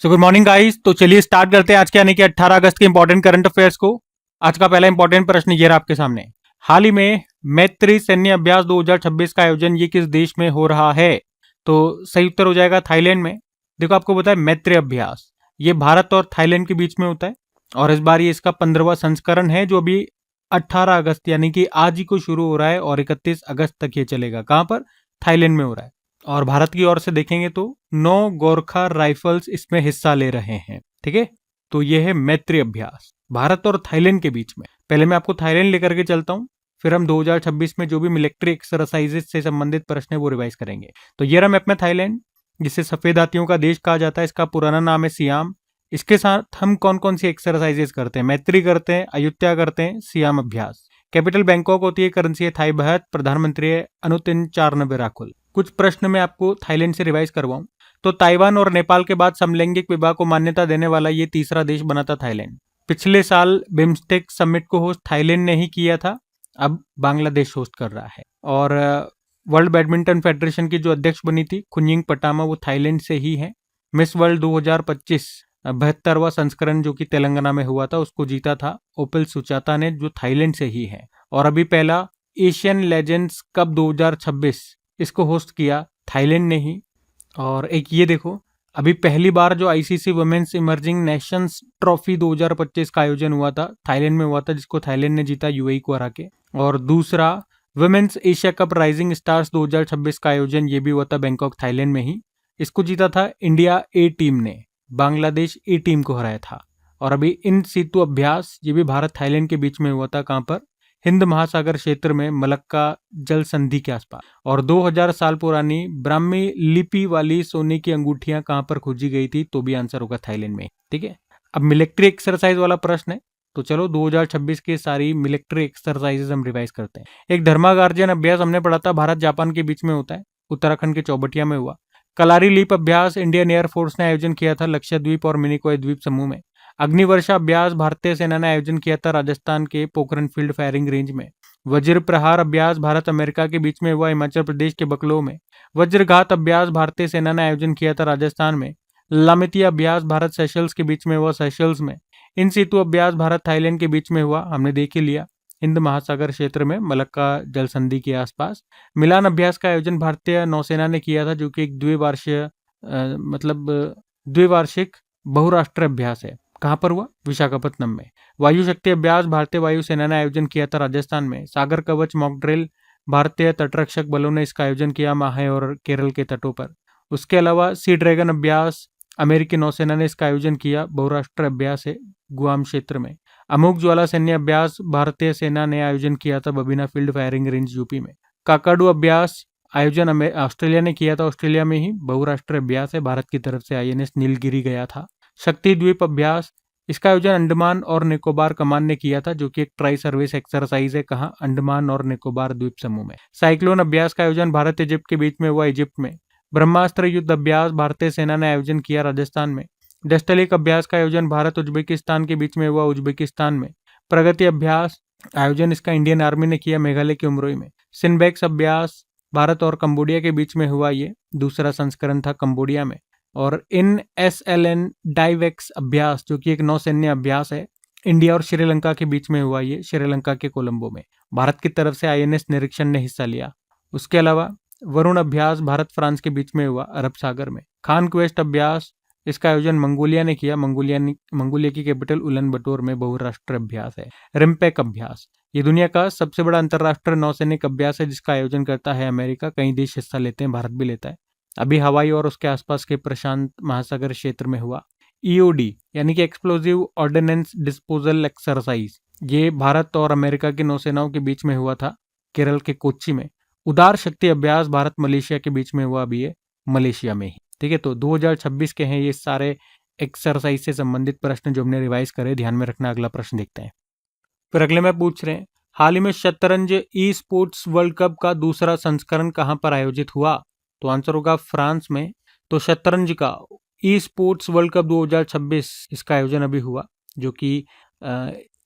So good morning guys. तो चलिए start करते हैं आज के यानी कि 18 अगस्त के इंपॉर्टेंट करंट अफेयर्स को। आज का पहला इंपॉर्टेंट प्रश्न ये रहा आपके सामने। हाल ही में मैत्री सैन्य अभ्यास 2026 का आयोजन ये किस देश में हो रहा है? तो सही उत्तर हो जाएगा थाईलैंड में। देखो आपको पता है मैत्री अभ्यास ये भारत और थाईलैंड के बीच में होता है और इस बार ये इसका 15वां संस्करण है जो अभी 18 अगस्त यानी कि आज ही को शुरू हो रहा है और 31 अगस्त तक ये चलेगा। कहां पर? थाईलैंड में हो रहा है। और भारत की ओर से देखेंगे तो 9 गोरखा राइफल्स इसमें हिस्सा ले रहे हैं। ठीक है, तो यह है मैत्री अभ्यास भारत और थाईलैंड के बीच में। पहले मैं आपको थाईलैंड लेकर के चलता हूं, फिर हम 2026 में जो भी मिलिट्री एक्सरसाइजेस से संबंधित प्रश्न है वो रिवाइज करेंगे। तो ये रहा मैप में थाईलैंड, जिसे सफेद हाथियों का देश कहा जाता है। इसका पुराना नाम है सियाम। इसके साथ हम कौन कौन सी एक्सरसाइजेस करते हैं? मैत्री करते हैं, अयुत्या करते हैं, सियाम अभ्यास। कैपिटल बैंकॉक होती है, करेंसी है थाई बहत, प्रधानमंत्री है अनुतिन चारनबे राकुल। कुछ प्रश्न मैं आपको थाईलैंड से रिवाइज करवाऊं तो ताइवान और नेपाल के बाद समलैंगिक विवाह को मान्यता देने वाला ये तीसरा देश बना था थाईलैंड। पिछले साल बिम्स्टेक समिट को होस्ट थाईलैंड ने ही किया था, अब बांग्लादेश होस्ट कर रहा है। और वर्ल्ड बैडमिंटन फेडरेशन की जो अध्यक्ष बनी थी खुनयिंग पटामा, वो थाईलैंड से ही है। मिस वर्ल्ड 2025 72वां संस्करण जो कि तेलंगाना में हुआ था उसको जीता था ओपिल सुचाता ने, जो थाईलैंड से ही है। और अभी पहला एशियन लेजेंड्स कप 2026 इसको होस्ट किया थाईलैंड ने ही। और एक ये देखो, अभी पहली बार जो ICC women's emerging nations trophy 2025 का आयोजन हुआ था थाईलैंड में हुआ था, जिसको थाईलैंड ने जीता यूएई को हरा के। और दूसरा women's Asia cup rising stars 2026 का आयोजन ये भी हुआ था बैंकॉक थाईलैंड में ही। इसको जीता था इंडिया ए टीम ने, बांग्लादेश ए टीम को हराया था। और अभी इन सीतु अभ्यास ये भी भारत थाईलैंड के बीच में हुआ था। कहां पर? हिंद महासागर क्षेत्र में मलक्का जल संधि के आसपास। और 2000 साल पुरानी ब्राह्मी लिपि वाली सोने की अंगूठियां कहां पर खोजी गई थी? तो भी आंसर होगा थाईलैंड में। ठीक है, अब मिलिट्री एक्सरसाइज वाला प्रश्न है, तो चलो 2026 की सारी मिलिट्री एक्सरसाइजेज हम रिवाइज करते हैं। एक धर्मागार्जन अभ्यास हमने पढ़ा था, भारत जापान के बीच में होता है, उत्तराखंड के चौबटिया में हुआ। कलारी लीप अभ्यास इंडियन एयरफोर्स ने आयोजन किया था लक्षद्वीप और मिनिकॉय द्वीप समूह में। अग्निवर्षा अभ्यास भारतीय सेना ने आयोजन किया था राजस्थान के पोखरण फील्ड फायरिंग रेंज में। वज्र प्रहार अभ्यास भारत अमेरिका के बीच में हुआ हिमाचल प्रदेश के बकलो में। वज्रघात अभ्यास भारतीय सेना ने आयोजन किया था राजस्थान में। लामितिया अभ्यास भारत सेशल्स के बीच में हुआ सेशल्स में। इन सीतु अभ्यास भारत थाईलैंड के बीच में हुआ, हमने देख ही लिया, हिंद महासागर क्षेत्र में मलक्का जल संधि के आसपास। मिलान अभ्यास का आयोजन भारतीय नौसेना ने किया था, जो कि एक द्विवार्षिक बहुराष्ट्रीय अभ्यास है। कहां पर हुआ? विशाखापट्टनम में। वायु शक्ति अभ्यास भारतीय वायुसेना ने आयोजन किया था राजस्थान में। सागर कवच मॉक ड्रिल भारतीय तटरक्षक बलों ने इसका आयोजन किया माहे और केरल के तटों पर। उसके अलावा सी ड्रैगन अभ्यास अमेरिकी नौसेना ने इसका आयोजन किया, बहुराष्ट्रीय अभ्यास है गुआम क्षेत्र में। अमुक ज्वाला सैन्य अभ्यास भारतीय सेना ने आयोजन किया था Babina field firing range UP में। काकाडू अभ्यास आयोजन ऑस्ट्रेलिया ने किया था, ऑस्ट्रेलिया में ही, बहुराष्ट्रीय अभ्यास है, भारत की तरफ से आईएनएस नीलगिरी गया था। शक्ति द्वीप अभ्यास इसका आयोजन अंडमान और निकोबार कमान ने किया था, जो कि एक ट्राई सर्विस एक्सरसाइज है। कहां? अंडमान और निकोबार द्वीप समूह में। साइक्लोन अभ्यास का आयोजन भारत इजिप्ट के बीच में हुआ, इजिप्ट में। ब्रह्मास्त्र युद्ध अभ्यास भारतीय सेना ने आयोजन किया राजस्थान में। डस्टलिक अभ्यास का आयोजन भारत उज्बेकिस्तान के बीच में हुआ, उज्बेकिस्तान में। प्रगति अभ्यास आयोजन इसका इंडियन आर्मी ने किया, मेघालय के उमरोई में। सिनबेक्स अभ्यास भारत और कंबोडिया के बीच में हुआ, ये दूसरा संस्करण था कंबोडिया में। और इन SLN डाइवेक्स अभ्यास जो कि एक नौसैन्य अभ्यास है, इंडिया और श्रीलंका के बीच में हुआ, ये श्रीलंका के कोलंबो में। भारत की तरफ से INS निरीक्षण ने हिस्सा लिया। उसके अलावा वरुण अभ्यास भारत फ्रांस के बीच में हुआ, अरब सागर में। खान क्वेस्ट अभ्यास इसका आयोजन मंगोलिया ने किया, मंगोलिया की कैपिटल उलन बटोर में, बहुराष्ट्रीय अभ्यास है। रिम्पेक अभ्यास ये दुनिया का सबसे बड़ा अंतरराष्ट्रीय नौसैनिक अभ्यास है, जिसका आयोजन करता है अमेरिका। कई देश हिस्सा लेते हैं, भारत भी लेता है। अभी हवाई और उसके आसपास के प्रशांत महासागर क्षेत्र में हुआ। EOD यानी कि एक्सप्लोजिव ऑर्डिनेंस डिस्पोजल एक्सरसाइज, ये भारत और अमेरिका की नौसेनाओं के बीच में हुआ था, केरल के कोच्चि में। उदार शक्ति अभ्यास भारत मलेशिया के बीच में हुआ, अभी ये मलेशिया में ही। ठीक है, तो 2026 के हैं ये सारे एक्सरसाइज से संबंधित प्रश्न जो हमने रिवाइज करे, ध्यान में रखना। अगला प्रश्न देखते हैं। फिर अगले में पूछ रहे हैं, हाल ही में शतरंज ई स्पोर्ट्स वर्ल्ड कप का दूसरा संस्करण कहां पर आयोजित हुआ? तो आंसर होगा फ्रांस में। तो शतरंज का ई स्पोर्ट्स वर्ल्ड कप 2026 इसका आयोजन अभी हुआ, जो कि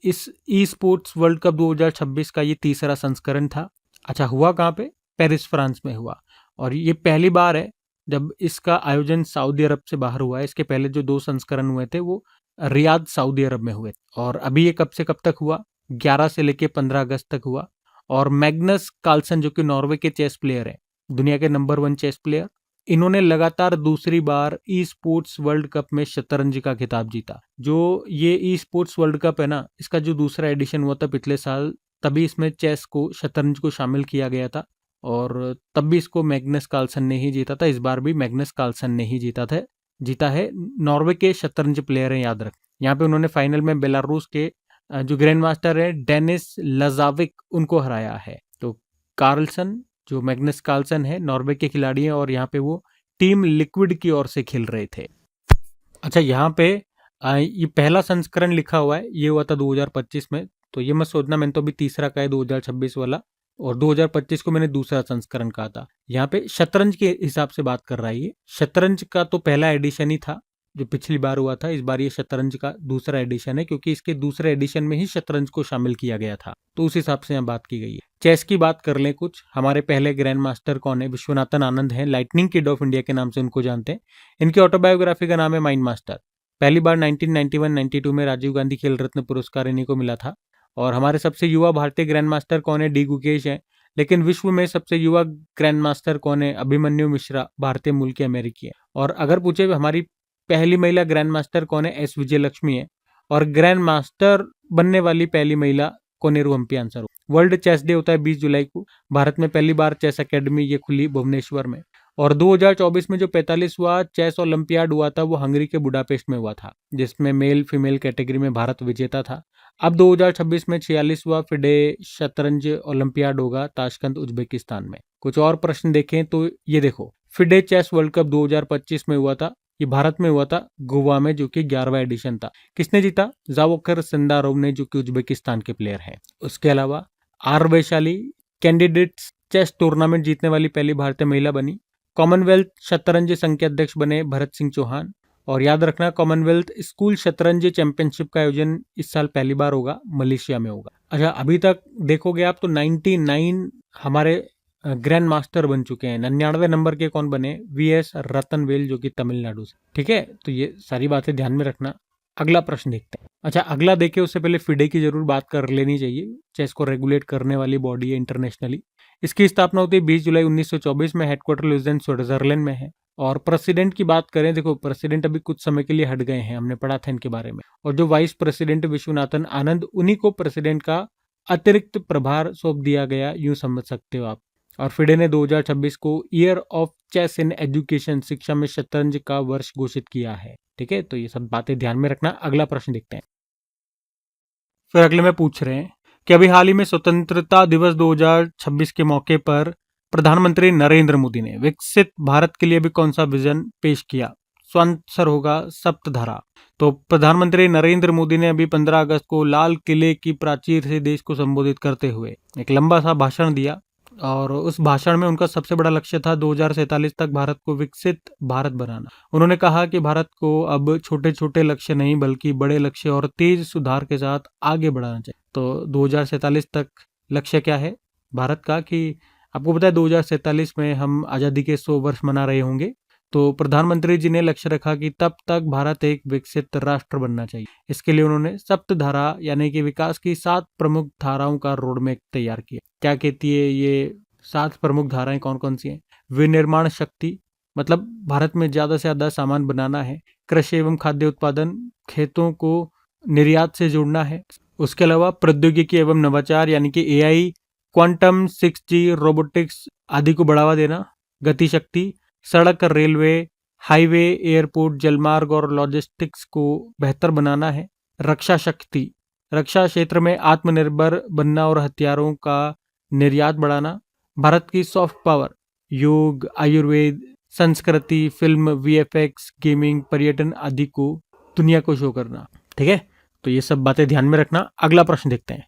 इस ई स्पोर्ट्स वर्ल्ड कप 2026 का ये तीसरा संस्करण था। अच्छा, हुआ कहाँ पे? पेरिस फ्रांस में हुआ। और ये पहली बार है जब इसका आयोजन सऊदी अरब से बाहर हुआ है। इसके पहले जो 2 संस्करण हुए थे वो रियाद सऊदी अरब में हुए और अभी ये कब से कब तक हुआ, 11 से लेके 15 अगस्त तक हुआ। और मैग्नस कार्लसन जो कि नॉर्वे के चेस प्लेयर है, दुनिया के नंबर 1 चेस प्लेयर, इन्होंने लगातार दूसरी बार ई स्पोर्ट्स वर्ल्ड कप में शतरंज का खिताब जीता। जो ये ई स्पोर्ट्स वर्ल्ड कप है ना, इसका जो दूसरा एडिशन हुआ था पिछले साल, तभी इसमें चेस को, शतरंज को शामिल किया गया था और तब भी इसको मैग्नस कार्लसन ने ही जीता था। इस बार भी मैग्नस कार्लसन ने ही जीता है। नॉर्वे के शतरंज प्लेयर हैं, याद रख। यहाँ पे उन्होंने फाइनल में बेलारूस के जो ग्रैंड मास्टर है डेनिस लजाविक, उनको हराया है। तो कार्लसन, जो मैग्नस कार्लसन है, नॉर्वे के खिलाड़ी हैं और यहाँ पे वो टीम लिक्विड की ओर से खेल रहे थे। अच्छा, यहाँ पे ये पहला संस्करण लिखा हुआ है, ये हुआ था 2025 में। तो ये मत सोचना मैंने तो अभी तीसरा कहा है 2026 वाला, और 2025 को मैंने दूसरा संस्करण कहा था। यहाँ पे शतरंज के हिसाब से बात कर रहा है। ये शतरंज का तो पहला एडिशन ही था जो पिछली बार हुआ था। इस बार ये शतरंज का दूसरा एडिशन है क्योंकि इसके दूसरे एडिशन में ही शतरंज को शामिल किया गया था, तो उस हिसाब से यहाँ बात की गई है। चेस की बात कर लें कुछ। हमारे पहले ग्रैंड मास्टर कौन है? विश्वनाथन आनंद है, लाइटनिंग किड ऑफ इंडिया के नाम से उनको जानते हैं। इनकी ऑटोबायोग्राफी का नाम है माइंड मास्टर। पहली बार 1991-92 में राजीव गांधी खेल रत्न पुरस्कार इन्हीं को मिला था। और हमारे सबसे युवा भारतीय ग्रैंड मास्टर कौन है? डी गुकेश है। लेकिन विश्व में सबसे युवा ग्रैंड मास्टर कौन है? अभिमन्यु मिश्रा, भारतीय मूल के अमेरिकी है। और अगर पूछे हमारी पहली महिला ग्रैंड मास्टर कौन है? एस विजय लक्ष्मी है। और ग्रैंड मास्टर बनने वाली पहली महिला कोनेरू हम्पी आंसर हो। वर्ल्ड चेस डे होता है 20 जुलाई को। भारत में पहली बार चेस एकेडमी ये खुली भुवनेश्वर में। और 2024 में जो 45वां चेस ओलंपियाड हुआ था वो हंगरी के बुडापेस्ट में हुआ था, जिसमें मेल फीमेल कैटेगरी में भारत विजेता था। अब 2026 में 46वां फिडे शतरंज ओलंपियाड होगा ताशकंद उज्बेकिस्तान में। कुछ और प्रश्न देखें तो ये देखो, फिडे चेस वर्ल्ड कप 2025 में हुआ था, ये भारत में हुआ था गोवा में, जो कि 11वां एडिशन था। किसने जीता? जावोकर सिंदारोव ने, जो कि उज्बेकिस्तान के प्लेयर हैं। उसके अलावा R Vaishali candidates chess tournament जीतने वाली पहली भारतीय महिला बनी। कॉमनवेल्थ शतरंज संघ के अध्यक्ष बने भरत सिंह चौहान। और याद रखना, कॉमनवेल्थ स्कूल शतरंज चैंपियनशिप का आयोजन इस साल पहली बार होगा, मलेशिया में होगा। अच्छा, अभी तक देखोगे आप तो 99 हमारे ग्रैंड मास्टर बन चुके हैं। 99 नंबर के कौन बने? वीएस रतनवेल, जो कि तमिलनाडु से। ठीक है, तो ये सारी बातें ध्यान में रखना। अगला प्रश्न देखते हैं। अच्छा, अगला देखे उससे पहले फिडे की जरूर बात कर लेनी चाहिए। चेस को रेगुलेट करने वाली बॉडी है इंटरनेशनली। इसकी स्थापना होती है 20 जुलाई 1924 में। हेडक्वार्टर लुज़ेन स्विट्जरलैंड में है। और प्रेसिडेंट की बात करें, देखो प्रेसिडेंट अभी कुछ समय के लिए हट गए हैं, हमने पढ़ा था इनके बारे में। और जो वाइस प्रेसिडेंट विश्वनाथन आनंद, उन्हीं को प्रेसिडेंट का अतिरिक्त प्रभार सौंप दिया गया, यूं समझ सकते हो आप। और फिडे ने 2026 को year of chess in education, शिक्षा में शतरंज का वर्ष घोषित किया है। ठीक है, तो ये सब बातें ध्यान में रखना। अगला प्रश्न देखते हैं। फिर अगले में पूछ रहे हैं कि अभी हाल ही में स्वतंत्रता दिवस 2026 के मौके पर प्रधानमंत्री नरेंद्र मोदी ने विकसित भारत के लिए भी कौन सा विजन पेश किया? सो आंसर होगा सप्तधारा। तो प्रधानमंत्री नरेंद्र मोदी ने अभी 15 अगस्त को लाल किले की प्राचीर से देश को संबोधित करते हुए एक लंबा सा भाषण दिया। और उस भाषण में उनका सबसे बड़ा लक्ष्य था 2047 तक भारत को विकसित भारत बनाना। उन्होंने कहा कि भारत को अब छोटे छोटे लक्ष्य नहीं बल्कि बड़े लक्ष्य और तेज सुधार के साथ आगे बढ़ाना चाहिए। तो 2047 तक लक्ष्य क्या है भारत का? कि आपको पता है 2047 में हम आज़ादी के 100 वर्ष मना रहे होंगे। तो प्रधानमंत्री जी ने लक्ष्य रखा कि तब तक भारत एक विकसित राष्ट्र बनना चाहिए। इसके लिए उन्होंने सप्तधारा यानी कि विकास की 7 प्रमुख धाराओं का रोडमैप तैयार किया। क्या कहती है ये 7 प्रमुख धाराएं? कौन कौन सी हैं? विनिर्माण शक्ति, मतलब भारत में ज्यादा से ज्यादा सामान बनाना है। कृषि एवं खाद्य उत्पादन, खेतों को निर्यात से जोड़ना है। उसके अलावा प्रौद्योगिकी एवं नवाचार यानी कि एआई, क्वांटम, 6G, रोबोटिक्स आदि को बढ़ावा देना। गति शक्ति, सड़क, रेलवे, हाईवे, एयरपोर्ट, जलमार्ग और लॉजिस्टिक्स को बेहतर बनाना है। रक्षा शक्ति, रक्षा क्षेत्र में आत्मनिर्भर बनना और हथियारों का निर्यात बढ़ाना। भारत की सॉफ्ट पावर, योग, आयुर्वेद, संस्कृति, फिल्म, वीएफएक्स, गेमिंग, पर्यटन आदि को दुनिया को शो करना। ठीक है, तो ये सब बातें ध्यान में रखना। अगला प्रश्न देखते हैं।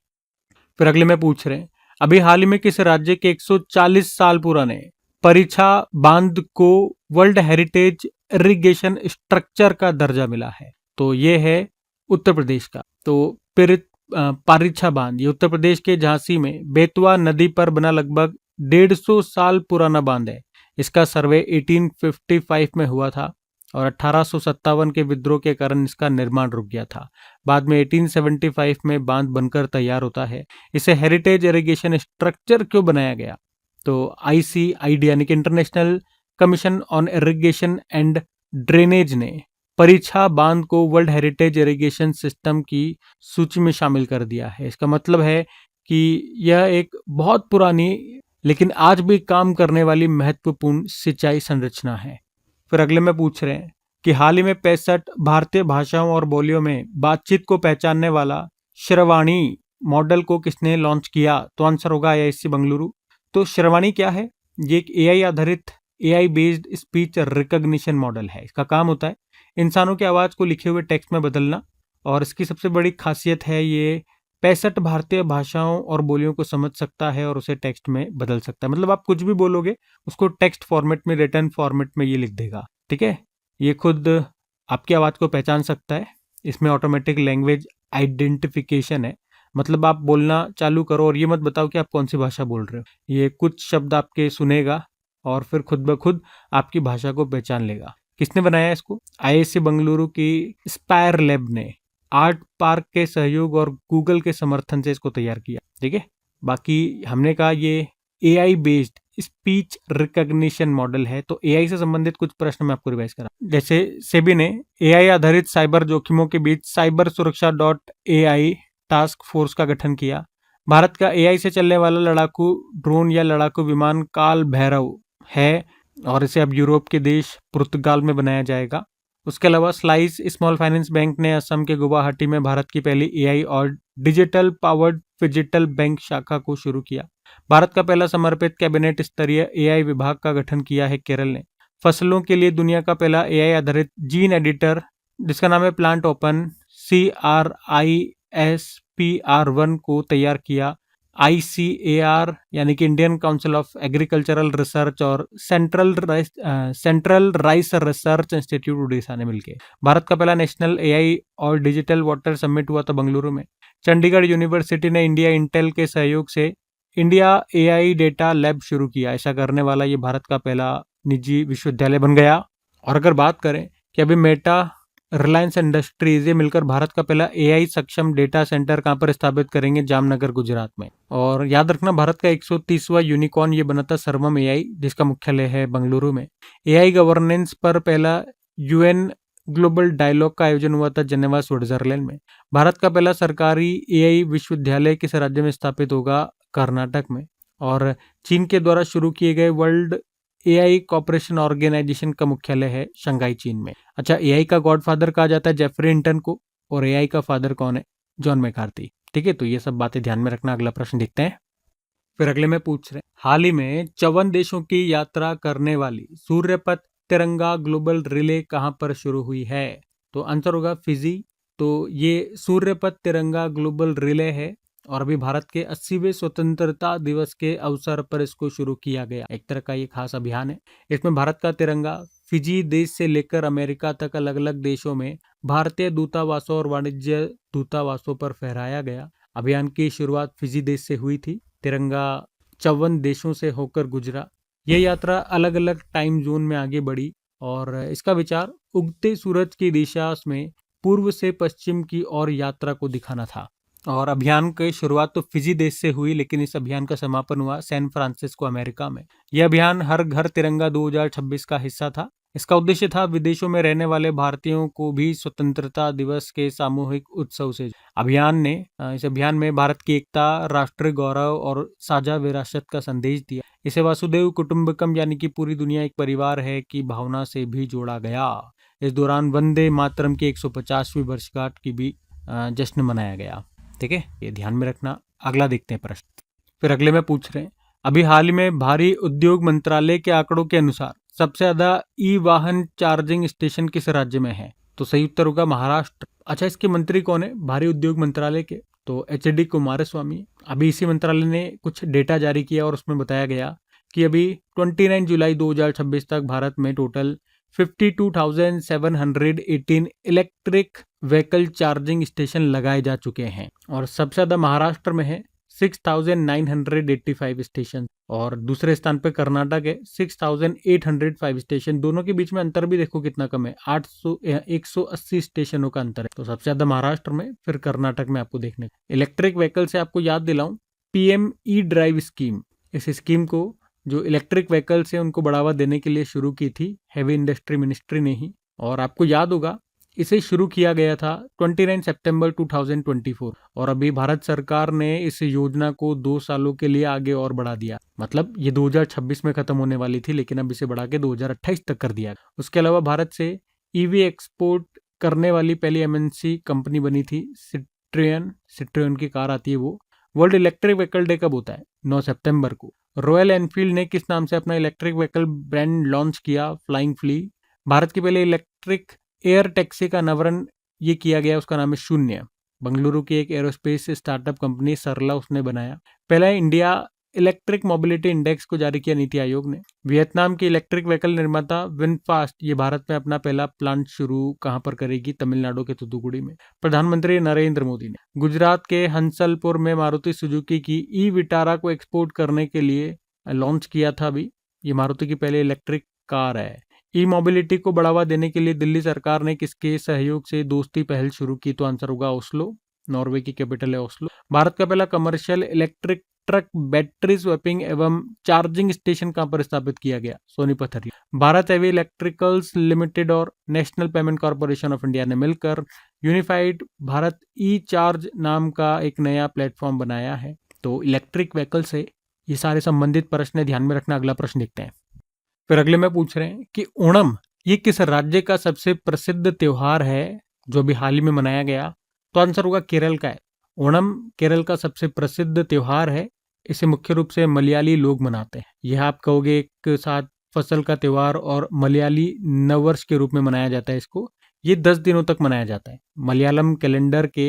फिर अगले में पूछ रहे हैं, अभी हाल ही में किस राज्य के 140 साल पुराने परिछा बांध को वर्ल्ड हेरिटेज इरिगेशन स्ट्रक्चर का दर्जा मिला है? तो ये है उत्तर प्रदेश का। तो पारिछा बांध, ये उत्तर प्रदेश के झांसी में बेतवा नदी पर बना लगभग 150 साल पुराना बांध है। इसका सर्वे 1855 में हुआ था और 1857 के विद्रोह के कारण इसका निर्माण रुक गया था। बाद में 1875 में बांध बनकर तैयार होता है। इसे हेरिटेज इरिगेशन स्ट्रक्चर क्यों बनाया गया? तो ICID यानी कि international commission on irrigation and drainage ने परीक्षा बांध को वर्ल्ड हेरिटेज इरिगेशन सिस्टम की सूची में शामिल कर दिया है। इसका मतलब है कि यह एक बहुत पुरानी लेकिन आज भी काम करने वाली महत्वपूर्ण सिंचाई संरचना है। फिर अगले में पूछ रहे हैं कि हाल ही में 65 भारतीय भाषाओं और बोलियों में बातचीत को पहचानने वाला श्रवाणी मॉडल को किसने लॉन्च किया? तो आंसर होगा IISc बेंगलुरु। तो श्रवाणी क्या है? ये एक AI आधारित AI based speech recognition model है। इसका काम होता है इंसानों की आवाज को लिखे हुए टेक्स्ट में बदलना, और इसकी सबसे बड़ी खासियत है ये 65 भारतीय भाषाओं और बोलियों को समझ सकता है और उसे टेक्स्ट में बदल सकता है। मतलब आप कुछ भी बोलोगे उसको टेक्स्ट फॉर्मेट में, रिटर्न फॉर्मेट में ये लिख देगा। ठीक है, ये खुद आपकी आवाज को पहचान सकता है। इसमें ऑटोमेटिक लैंग्वेज आइडेंटिफिकेशन है। मतलब आप बोलना चालू करो और ये मत बताओ कि आप कौन सी भाषा बोल रहे हो। ये कुछ शब्द आपके सुनेगा और फिर खुद ब खुद आपकी भाषा को पहचान लेगा। किसने बनाया इसको? IISc बेंगलुरु की स्पायर लैब ने आर्ट पार्क के सहयोग और गूगल के समर्थन से इसको तैयार किया। ठीक है, बाकी हमने कहा ये AI based speech recognition model है। तो AI से संबंधित कुछ प्रश्न मैं आपको रिवाइज करा। जैसे सेबी ने AI आधारित साइबर जोखिमों के बीच साइबर सुरक्षा .ai टास्क फोर्स का गठन किया। भारत का AI से चलने वाला लड़ाकू ड्रोन या लड़ाकू विमान काल भैरव है और इसे अब यूरोप के देश पुर्तगाल में बनाया जाएगा। उसके अलावा स्लाइस स्मॉल फाइनेंस बैंक ने असम के गुवाहाटी में भारत की पहली AI और डिजिटल पावर्ड फिजिटल बैंक शाखा को शुरू किया। भारत का पहला समर्पित कैबिनेट स्तरीय AI विभाग का गठन किया है केरल ने। फसलों के लिए दुनिया का पहला AI आधारित जीन एडिटर जिसका नाम है प्लांट ओपन CRISPR1 को तैयार किया ICAR यानी कि Indian council of agricultural research और central rice research institute Orissa ने मिलकर। भारत का पहला नेशनल AI और डिजिटल वाटर समिट हुआ था बेंगलुरु में। चंडीगढ़ यूनिवर्सिटी ने इंडिया इंटेल के सहयोग से इंडिया AI डेटा लैब शुरू किया। ऐसा करने वाला ये भारत का पहला निजी विश्वविद्यालय बन गया। और अगर बात करें कि अभी मेटा रिलायंस इंडस्ट्रीज ये मिलकर भारत का पहला AI सक्षम डेटा सेंटर कहां पर स्थापित करेंगे? जामनगर गुजरात में। और याद रखना भारत का 130वां यूनिकॉर्न ये बना था सर्वम AI जिसका मुख्यालय है बेंगलुरु में। AI गवर्नेंस पर पहला UN ग्लोबल डायलॉग का आयोजन हुआ था जेनेवा स्विट्जरलैंड में। भारत का पहला सरकारी AI विश्वविद्यालय किस राज्य में स्थापित होगा? कर्नाटक में। और चीन के द्वारा शुरू किए गए वर्ल्ड AI कॉपरेशन ऑर्गेनाइजेशन का मुख्यालय है शंघाई चीन में। अच्छा, AI का गॉडफादर कहा जाता है जेफरी हिंटन को और AI का फादर कौन है? John McCarthy. ठीक है, तो ये सब बातें ध्यान में रखना। अगला प्रश्न देखते हैं। फिर अगले में पूछ रहे हैं हाल ही में 54 देशों की यात्रा करने वाली सूर्यपथ तिरंगा ग्लोबल रिले कहां पर शुरू हुई है? तो आंसर होगा फिजी। तो ये सूर्यपथ तिरंगा ग्लोबल रिले है और अभी भारत के 80वें स्वतंत्रता दिवस के अवसर पर इसको शुरू किया गया। एक तरह का ये खास अभियान है। इसमें भारत का तिरंगा फिजी देश से लेकर अमेरिका तक अलग अलग देशों में भारतीय दूतावासों और वाणिज्य दूतावासों पर फहराया गया। अभियान की शुरुआत फिजी देश से हुई थी। तिरंगा 54 देशों से होकर गुजरा। यह यात्रा अलग अलग टाइम जोन में आगे बढ़ी और इसका विचार उगते सूरज की दिशा में पूर्व से पश्चिम की ओर यात्रा को दिखाना था। और अभियान की शुरुआत तो फिजी देश से हुई, लेकिन इस अभियान का समापन हुआ सैन फ्रांसिस्को अमेरिका में। यह अभियान हर घर तिरंगा 2026 का हिस्सा था। इसका उद्देश्य था विदेशों में रहने वाले भारतीयों को भी स्वतंत्रता दिवस के सामूहिक उत्सव से इस अभियान में भारत की एकता, राष्ट्रीय गौरव और साझा विरासत का संदेश दिया। इसे वासुदेव कुटुंबकम यानी कि पूरी दुनिया एक परिवार है की भावना से भी जोड़ा गया। इस दौरान वंदे मातरम की 150वीं वर्षगांठ की भी जश्न मनाया गया। ठीक है, ये ध्यान में रखना। अगला देखते हैं प्रश्न। फिर अगले में पूछ रहे हैं अभी हाल ही में भारी उद्योग मंत्रालय के आंकड़ों के अनुसार सबसे ज्यादा वाहन चार्जिंग स्टेशन किस राज्य में है? तो सही उत्तर होगा महाराष्ट्र। अच्छा, इसके मंत्री कौन है भारी उद्योग मंत्रालय के? तो HD कुमारस्वामी। अभी इसी मंत्रालय ने कुछ डेटा जारी किया और उसमें बताया गया कि अभी 29 जुलाई 2026 तक भारत में total 52,718 electric vehicle charging station लगाए जा चुके हैं और सबसे ज्यादा महाराष्ट्र में है 6,985 स्टेशन, और दूसरे स्थान पे कर्नाटक है 6,805 स्टेशन। दोनों के बीच में अंतर भी देखो कितना कम है, 180 स्टेशनों का अंतर है। तो सबसे ज्यादा महाराष्ट्र में, फिर कर्नाटक में आपको देखने को। इलेक्ट्रिक व्हीकल से आपको याद दिलाऊं, पीएम ई ड्राइव स्कीम, इस स्कीम को जो इलेक्ट्रिक व्हीकल्स है उनको बढ़ावा देने के लिए शुरू की थी हैवी इंडस्ट्री मिनिस्ट्री ने ही। और आपको याद होगा इसे शुरू किया गया था 29 सितंबर 2024, और अभी भारत सरकार ने इस योजना को 2 सालों के लिए आगे और बढ़ा दिया। मतलब ये 2026 में खत्म होने वाली थी, लेकिन अब इसे बढ़ा के 2028 तक कर दिया। उसके अलावा भारत से ईवी एक्सपोर्ट करने वाली पहली एमएनसी कंपनी बनी थी सिट्रियन की कार आती है वो। वर्ल्ड इलेक्ट्रिक व्हीकल डे कब होता है? 9 सितंबर को। रॉयल एनफील्ड ने किस नाम से अपना इलेक्ट्रिक व्हीकल ब्रांड लॉन्च किया? Flying flea. भारत की पहले इलेक्ट्रिक एयर टैक्सी का अनावरण ये किया गया, उसका नाम है शून्य। बंगलुरु की एक एरोस्पेस स्टार्टअप कंपनी सरला उसने बनाया। पहला इंडिया इलेक्ट्रिक मोबिलिटी इंडेक्स को जारी किया नीति आयोग ने। वियतनाम की इलेक्ट्रिक व्हीकल निर्माता विनफास्ट ये भारत में अपना पहला प्लांट शुरू कहां पर करेगी? तमिलनाडु के तुतुकुड़ी में। प्रधानमंत्री नरेंद्र मोदी ने गुजरात के हंसलपुर में मारुति सुजुकी की ई विटारा को एक्सपोर्ट करने के लिए लॉन्च किया था। अभी ये मारुति की पहले इलेक्ट्रिक कार है। ई मोबिलिटी को बढ़ावा देने के लिए दिल्ली सरकार ने किसके सहयोग से दोस्ती पहल शुरू की? तो आंसर होगा ओस्लो, नॉर्वे की कैपिटल है ओस्लो। भारत का पहला commercial electric truck battery swapping एवं चार्जिंग स्टेशन कहां पर स्थापित किया गया? Sonipat Haryana. Bharat heavy electricals limited और national payment corporation of India ने मिलकर यूनिफाइड भारत ई चार्ज नाम का एक नया प्लेटफॉर्म बनाया है। तो इलेक्ट्रिक व्हीकल से ये सारे संबंधित प्रश्न ध्यान में रखना। अगला प्रश्न देखते हैं। फिर अगले में पूछ रहे हैं कि ओणम ये किस राज्य का सबसे प्रसिद्ध त्योहार है जो अभी हाल ही में मनाया गया? तो आंसर होगा केरल का है। ओणम केरल का सबसे प्रसिद्ध त्योहार है। इसे मुख्य रूप से मलयाली लोग मनाते हैं। यह आप कहोगे एक साथ फसल का त्योहार और मलयाली नववर्ष के रूप में मनाया जाता है इसको। ये 10 दिनों तक मनाया जाता है। मलयालम कैलेंडर के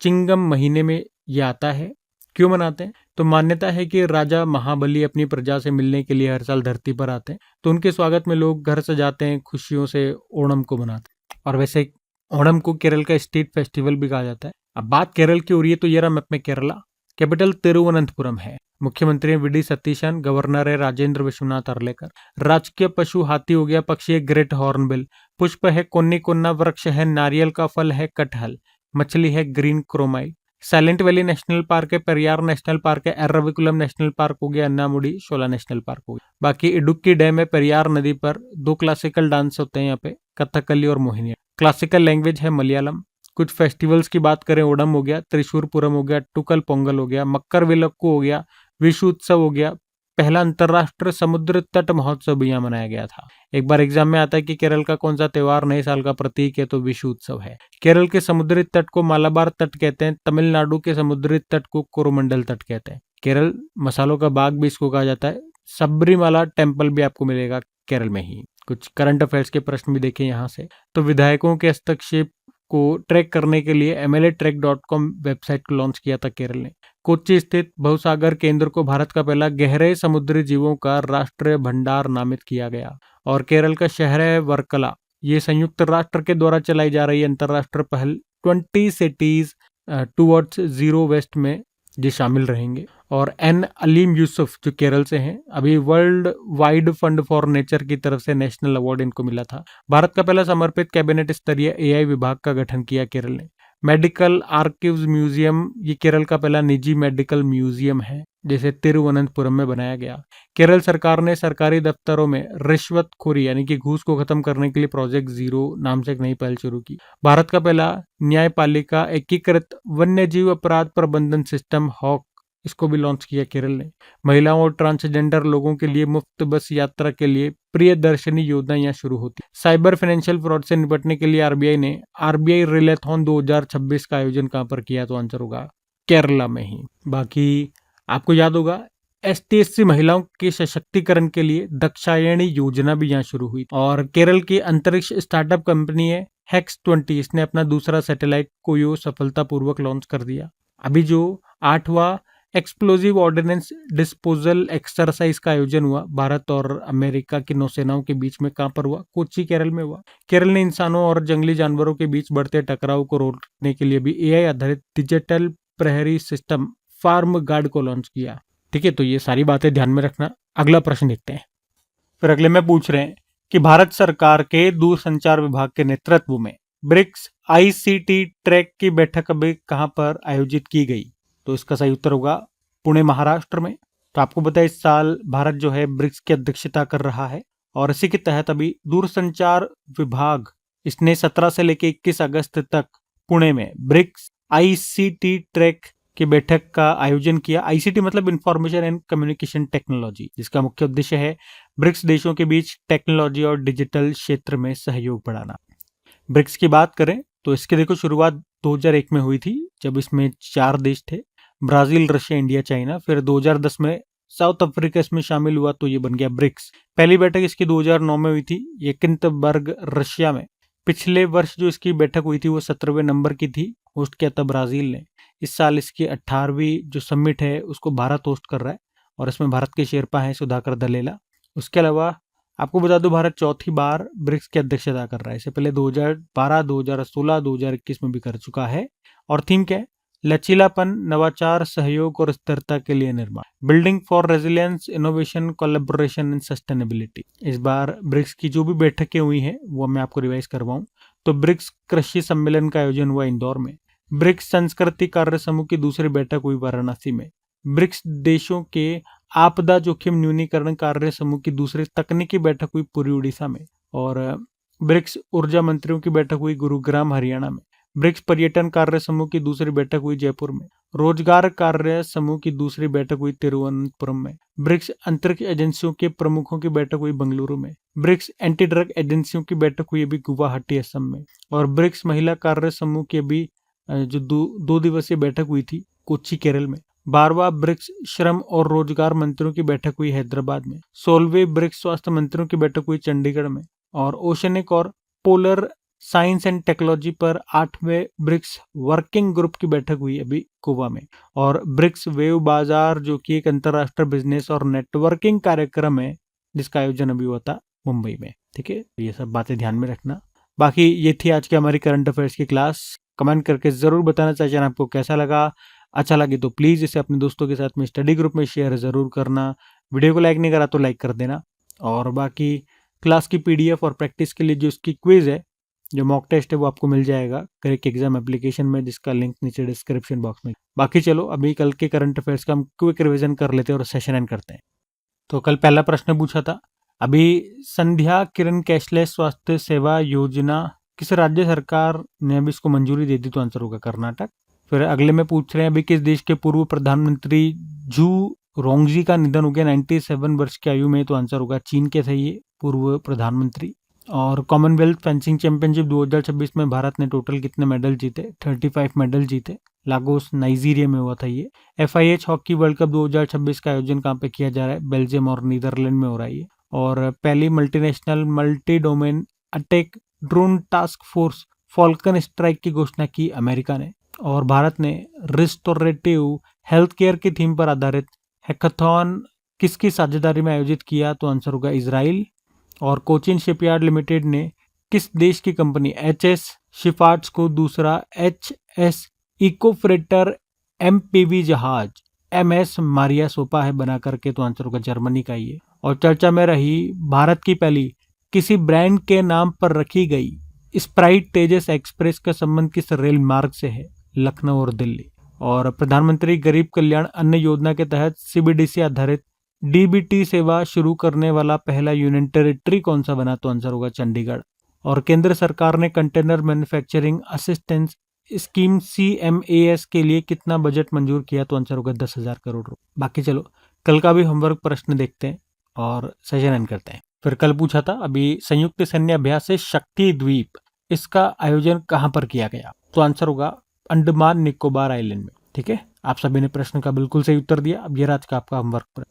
चिंगम महीने में यह आता है। क्यों मनाते हैं? तो मान्यता है कि राजा महाबली अपनी प्रजा से मिलने के लिए हर साल धरती पर आते हैं, तो उनके स्वागत में लोग घर सजाते हैं, खुशियों से ओणम को मनाते हैं। और वैसे ओणम को केरल का स्टेट फेस्टिवल भी कहा जाता है। अब बात केरल की हो रही है तो ये रहा मैप में केरला। कैपिटल तिरुवनंतपुरम है। मुख्यमंत्री वी.डी. सतीशन, गवर्नर है राजेंद्र विश्वनाथ अर्लेकर। राजकीय पशु हाथी हो गया, पक्षी है ग्रेट हॉर्नबिल, पुष्प है कोन्नी कोन्ना, वृक्ष है नारियल का फल है कटहल, मछली है green chromite. Silent valley national park है, पेरियार नेशनल पार्क है, एर्राविकुलम नेशनल पार्क हो गया, अन्नामुडी शोला नेशनल पार्क हो गया। बाकी इडुक्की डैम है पेरियार नदी पर। 2 क्लासिकल डांस होते हैं यहाँ पे, कथकली और मोहिनी। क्लासिकल लैंग्वेज है मलयालम। कुछ फेस्टिवल्स की बात करें, ओणम हो गया, त्रिशूरपुरम हो गया, टुकल पोंगल हो गया, मक्कर विलक्कू हो गया, विश्व उत्सव हो गया। पहला अंतरराष्ट्रीय समुद्र तट महोत्सव भी यहाँ मनाया गया था। एक बार एग्जाम में आता है कि केरल का कौन सा त्योहार नए साल का प्रतीक है, तो विश्व उत्सव है। केरल के समुद्री तट को मालाबार तट कहते हैं। तमिलनाडु के समुद्री तट को कोरोमंडल तट कहते हैं। केरल मसालों का बाग भी इसको कहा जाता है। सबरीमाला टेम्पल भी आपको मिलेगा केरल में ही। कुछ करंट अफेयर्स के प्रश्न भी देखें यहाँ से। तो विधायकों के हस्तक्षेप को ट्रैक करने के लिए MLAtrack.com वेबसाइट को लॉन्च किया था केरल ने। कोच्चि स्थित भवसागर केंद्र को भारत का पहला गहरे समुद्री जीवों का राष्ट्रीय भंडार नामित किया गया। और केरल का शहर है वर्कला। ये संयुक्त राष्ट्र के द्वारा चलाई जा रही अंतरराष्ट्रीय पहल 20 सिटीज टुवर्ड्स जीरो वेस्ट में ये शामिल रहेंगे। और एन अलीम यूसुफ जो केरल से हैं, अभी world wide fund for nature की तरफ से नेशनल अवार्ड इनको मिला था। भारत का पहला समर्पित कैबिनेट स्तरीय AI विभाग का गठन किया केरल ने। मेडिकल आर्किव्स म्यूजियम ये केरल का पहला निजी मेडिकल म्यूजियम है, जैसे तिरुवनंतपुरम में बनाया गया। केरल सरकार ने सरकारी दफ्तरों में रिश्वतखोरी यानी कि घूस को खत्म करने के लिए प्रोजेक्ट जीरो नाम से एक नई पहल शुरू की। भारत का पहला न्यायपालिका एकीकृत वन्यजीव अपराध प्रबंधन सिस्टम हॉक इसको भी लॉन्च किया केरल ने। महिलाओं और ट्रांसजेंडर लोगों के लिए मुफ्त बस यात्रा के लिए प्रियदर्शनी योजना यहाँ शुरू होती है। साइबर फाइनेंशियल फ्रॉड से निपटने के लिए आरबीआई ने आरबीआई रिलेथॉन 2026 का आयोजन कहां पर किया? तो आंसर होगा केरला में ही। बाकी आपको याद होगा ST/SC महिलाओं के सशक्तिकरण के लिए दक्षायणी योजना भी यहाँ शुरू हुई। और केरल की अंतरिक्ष स्टार्टअप कंपनी है Hex20, इसने अपना दूसरा सैटेलाइट कोयो सफलतापूर्वक लॉन्च कर दिया। अभी जो 8वां एक्सप्लोजिव ऑर्डिनेंस डिस्पोजल एक्सरसाइज का आयोजन हुआ भारत और अमेरिका की नौसेनाओं के बीच में, कहां पर हुआ? कोच्चि केरल में हुआ। केरल ने इंसानों और जंगली जानवरों के बीच बढ़ते टकराव को रोकने के लिए भी AI आधारित डिजिटल प्रहरी सिस्टम फार्म गार्ड को लॉन्च किया। ठीक है, तो ये सारी बातें ध्यान में रखना। अगला प्रश्न देखते हैं। फिर अगले में पूछ रहे हैं कि भारत सरकार के दूरसंचार विभाग के नेतृत्व में ब्रिक्स आईसीटी ट्रैक की बैठक अभी कहां पर आयोजित की गई? तो इसका सही उत्तर होगा पुणे, महाराष्ट्र में। तो आपको पता है इस साल भारत जो है ब्रिक्स की अध्यक्षता कर रहा है और इसी के तहत अभी दूरसंचार विभाग इसने 17 से लेकर 21 अगस्त तक पुणे में ब्रिक्स आईसीटी ट्रैक की बैठक का आयोजन किया। आईसीटी मतलब इंफॉर्मेशन एंड कम्युनिकेशन टेक्नोलॉजी, जिसका मुख्य उद्देश्य है ब्रिक्स देशों के बीच टेक्नोलॉजी और डिजिटल क्षेत्र में सहयोग बढ़ाना। ब्रिक्स की बात करें तो इसकी देखो शुरुआत 2001 में हुई थी, जब इसमें 4 देश थे, ब्राजील, रशिया, इंडिया, चाइना। फिर 2010 में साउथ अफ्रीका इसमें शामिल हुआ तो ये बन गया ब्रिक्स। पहली बैठक इसकी 2009 में हुई थी येकिंतबर्ग, रशिया में। पिछले वर्ष जो इसकी बैठक हुई थी वो 17वें नंबर की थी, होस्ट किया था ब्राजील ने। इस साल इसकी 18वीं जो समिट है उसको भारत होस्ट कर रहा है और इसमें भारत के शेरपा हैं सुधाकर दलेला। उसके अलावा आपको बता दो भारत चौथी बार ब्रिक्स की अध्यक्षता कर रहा है। इससे पहले 2012, 2016, 2021 में भी कर चुका है। और थीम क्या है? लचीलापन, नवाचार, सहयोग और स्थिरता के लिए निर्माण, building for resilience, innovation, collaboration and sustainability. इस बार ब्रिक्स की जो भी बैठकें हुई हैं वो मैं आपको रिवाइज करवाऊं तो ब्रिक्स कृषि सम्मेलन का आयोजन हुआ इंदौर में, ब्रिक्स संस्कृति कार्य समूह की दूसरी बैठक हुई वाराणसी में, ब्रिक्स देशों के आपदा जोखिम न्यूनीकरण कार्य समूह की दूसरी तकनीकी बैठक हुई पूरी उड़ीसा में, और ब्रिक्स ऊर्जा मंत्रियों की बैठक हुई गुरुग्राम, हरियाणा में, ब्रिक्स पर्यटन कार्य समूह की दूसरी बैठक हुई जयपुर में, रोजगार कार्य समूह की दूसरी बैठक हुई तिरुवनंतपुरम में, ब्रिक्स अंतरिक्ष एजेंसियों के प्रमुखों की बैठक हुई बेंगलुरु में, ब्रिक्स एंटी ड्रग एजेंसियों की बैठक हुई अभी गुवाहाटी, असम में, और ब्रिक्स महिला कार्य समूह की अभी जो दो दिवसीय बैठक हुई थी कोच्चि, केरल में। 12वां ब्रिक्स श्रम और रोजगार मंत्रियों की बैठक हुई हैदराबाद में। 16वें ब्रिक्स स्वास्थ्य मंत्रियों की बैठक हुई चंडीगढ़ में, और ओशनिक और पोलर साइंस एंड टेक्नोलॉजी पर 8वें ब्रिक्स वर्किंग ग्रुप की बैठक हुई अभी गोवा में, और ब्रिक्स वेव बाजार जो कि एक अंतरराष्ट्रीय बिजनेस और नेटवर्किंग कार्यक्रम है जिसका आयोजन अभी हुआ था मुंबई में। ठीक है, ये सब बातें ध्यान में रखना। बाकी ये थी आज की हमारी करंट अफेयर्स की क्लास। कमेंट करके जरूर बताना चाहिए आपको कैसा लगा। अच्छा लगे तो प्लीज इसे अपने दोस्तों के साथ में स्टडी ग्रुप में शेयर जरूर करना। वीडियो को लाइक नहीं करा तो लाइक कर देना। और बाकी क्लास की पीडीएफ और प्रैक्टिस के लिए जो इसकी क्विज है, जो मॉक टेस्ट है, वो आपको मिल जाएगा क्रैक एग्जाम एप्लीकेशन में, जिसका लिंक नीचे डिस्क्रिप्शन बॉक्स में। बाकी चलो अभी कल के करंट अफेयर्स का हम क्विक रिविजन कर लेते हैं और सेशन एंड करते हैं। तो कल पहला प्रश्न पूछा था, अभी संध्या किरण कैशलेस स्वास्थ्य सेवा योजना किस राज्य सरकार ने अभी इसको मंजूरी दे दी? तो आंसर होगा कर्नाटक। फिर अगले में पूछ रहे हैं अभी किस देश के पूर्व प्रधानमंत्री जू रोंगजी का निधन हो गया 97 वर्ष की आयु में? तो आंसर होगा चीन के थे ये पूर्व प्रधानमंत्री। और कॉमनवेल्थ फेंसिंग चैंपियनशिप 2026 में भारत ने टोटल कितने मेडल जीते? 35 मेडल जीते। लागोस नाइजीरिया में हुआ था ये। FIH हॉकी वर्ल्ड कप 2026 का आयोजन कहाँ पे किया जा रहा है? बेल्जियम और नीदरलैंड में हो रहा है ये। और पहली multinational multi domain attack drone task force Falcon strike की घोषणा की अमेरिका ने। और भारत ने रिस्टोरेटिव हेल्थ केयर की थीम पर आधारित हैकाथॉन किसकी साझेदारी में आयोजित किया? तो आंसर होगा इजराइल। और कोचिन शिपयार्ड लिमिटेड ने किस देश की कंपनी HS शिफार्ट्स को दूसरा HS इको फ्रेटर MPV जहाज MS मारिया सौंपा है बना करके? तो आंसर होगा जर्मनी का ये। और चर्चा में रही भारत की पहली किसी ब्रांड के नाम पर रखी गई स्प्राइट तेजस एक्सप्रेस का संबंध किस रेल मार्ग से है? लखनऊ और दिल्ली। और प्रधानमंत्री गरीब कल्याण अन्न योजना के तहत CBDC आधारित DBT सेवा शुरू करने वाला पहला यूनियन टेरिटरी कौन सा बना? तो आंसर होगा चंडीगढ़। और केंद्र सरकार ने container manufacturing assistance scheme CMAS के लिए कितना बजट मंजूर किया? तो आंसर होगा 10,000 करोड़ रुपए। बाकी चलो कल का भी होमवर्क प्रश्न देखते हैं और सेशन एंड करते हैं। फिर कल पूछा था अभी संयुक्त सैन्य अभ्यास से शक्ति द्वीप, इसका आयोजन कहां पर किया गया? तो आंसर होगा अंडमान निकोबार आइलैंड में। ठीक है, आप सभी ने प्रश्न का बिल्कुल सही उत्तर दिया। अब ये रात का आपका होमवर्क